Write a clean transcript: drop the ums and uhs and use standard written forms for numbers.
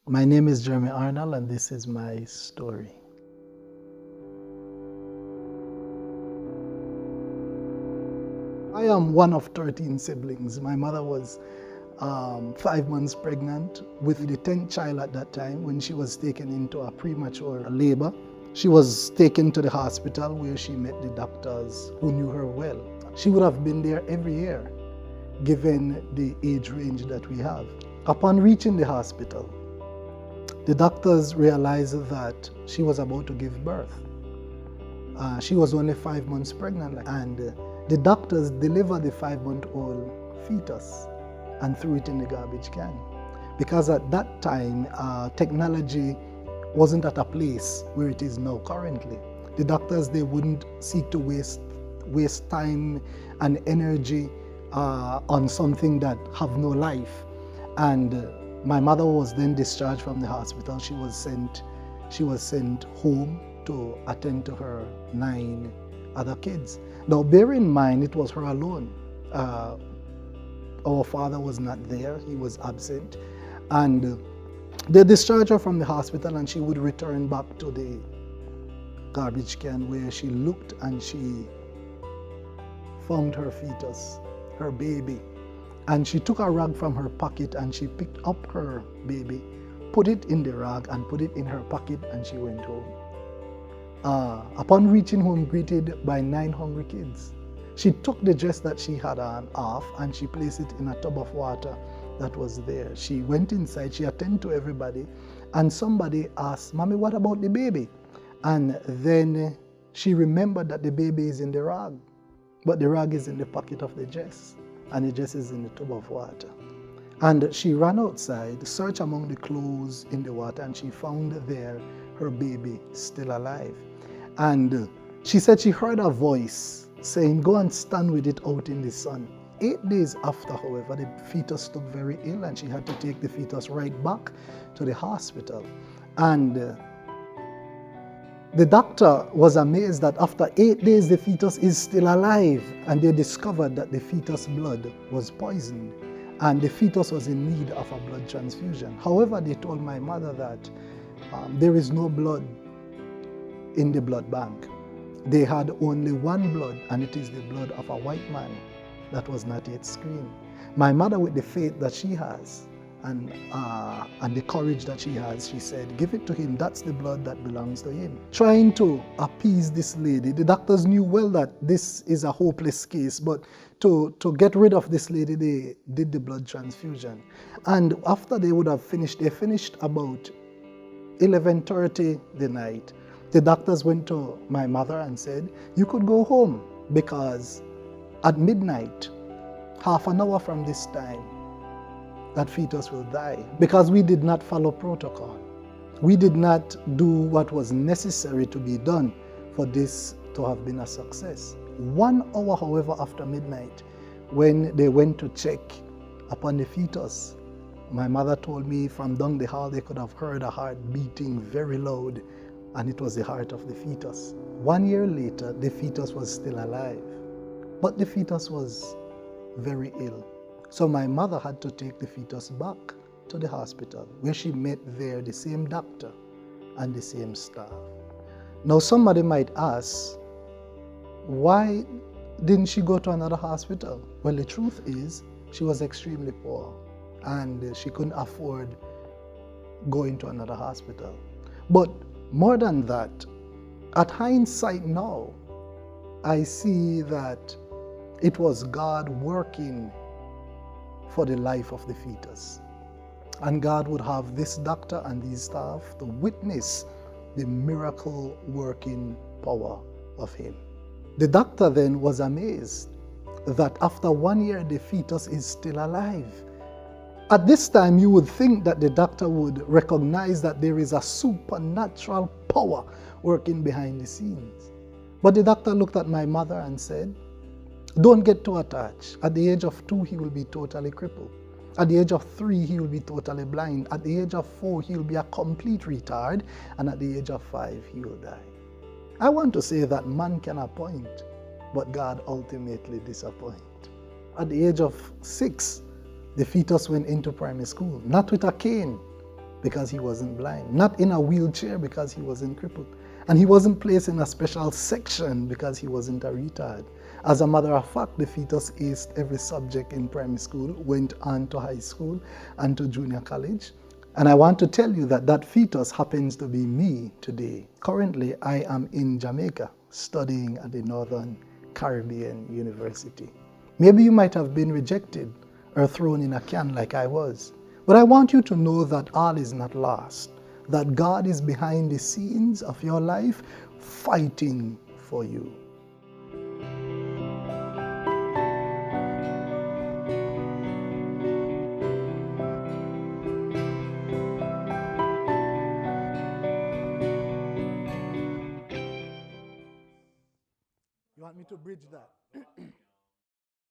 My name is Jeremy Arnold, and this is my story. I am one of 13 siblings. My mother was 5 months pregnant with the 10th child at that time when she was taken into a premature labor. She was taken to the hospital where she met the doctors who knew her well. She would have been there every year given the age range that we have. Upon reaching the hospital, the doctors realized that she was about to give birth. She was only 5 months pregnant, and the doctors delivered the 5-month-old fetus and threw it in the garbage can. Because at that time, technology wasn't at a place where it is now currently. The doctors, they wouldn't seek to waste time and energy on something that have no life. And my mother was then discharged from the hospital. She was sent home to attend to her 9 other kids. Now, bear in mind, it was her alone. Our father was not there, he was absent. And they discharged her from the hospital, and she would return back to the garbage can, where she looked and she found her fetus, her baby. And she took a rag from her pocket and she picked up her baby, put it in the rag and put it in her pocket, and she went home. Upon reaching home, greeted by 9 hungry kids, she took the dress that she had on off and she placed it in a tub of water that was there. She went inside, she attended to everybody, and somebody asked, "Mommy, what about the baby?" And then she remembered that the baby is in the rag, but the rag is in the pocket of the dress, and the dress is in the tub of water. And she ran outside, searched among the clothes in the water, and she found there her baby still alive. And she said she heard a voice saying, "Go and stand with it out in the sun." 8 days after, however, the fetus took very ill, and she had to take the fetus right back to the hospital. And the doctor was amazed that after 8 days, the fetus is still alive, and they discovered that the fetus' blood was poisoned, and the fetus was in need of a blood transfusion. However, they told my mother that there is no blood in the blood bank. They had only one blood, and it is the blood of a white man that was not yet screened. My mother, with the faith that she has and the courage that she has, she said, "Give it to him. That's the blood that belongs to him." Trying to appease this lady, the doctors knew well that this is a hopeless case, but to get rid of this lady, they did the blood transfusion. And after they would have finished, they finished about 11:30 the night. The doctors went to my mother and said, "You could go home, because at midnight, half an hour from this time, that fetus will die," because we did not follow protocol. We did not do what was necessary to be done for this to have been a success. 1 hour, however, after midnight, when they went to check upon the fetus, my mother told me from down the hall they could have heard a heart beating very loud, and it was the heart of the fetus. 1 year later, the fetus was still alive, but the fetus was very ill. So my mother had to take the fetus back to the hospital, where she met there the same doctor and the same staff. Now somebody might ask, why didn't she go to another hospital? Well, the truth is, she was extremely poor, and she couldn't afford going to another hospital. But more than that, at hindsight now, I see that it was God working for the life of the fetus. And God would have this doctor and these staff to witness the miracle working power of him. The doctor then was amazed that after 1 year, the fetus is still alive. At this time, you would think that the doctor would recognize that there is a supernatural power working behind the scenes. But the doctor looked at my mother and said, "Don't get too attached. At the age of 2, he will be totally crippled. At the age of 3, he will be totally blind. At the age of 4, he will be a complete retard. And at the age of 5, he will die." I want to say that man can appoint, but God ultimately disappoints. At the age of 6, the fetus went into primary school, not with a cane, because he wasn't blind, not in a wheelchair because he wasn't crippled, and he wasn't placed in a special section because he wasn't a retard. As a matter of fact, the fetus aced every subject in primary school, went on to high school and to junior college. And I want to tell you that that fetus happens to be me today. Currently, I am in Jamaica studying at the Northern Caribbean University. Maybe you might have been rejected or thrown in a can like I was. But I want you to know that all is not lost, that God is behind the scenes of your life fighting for you. You want me to bridge that?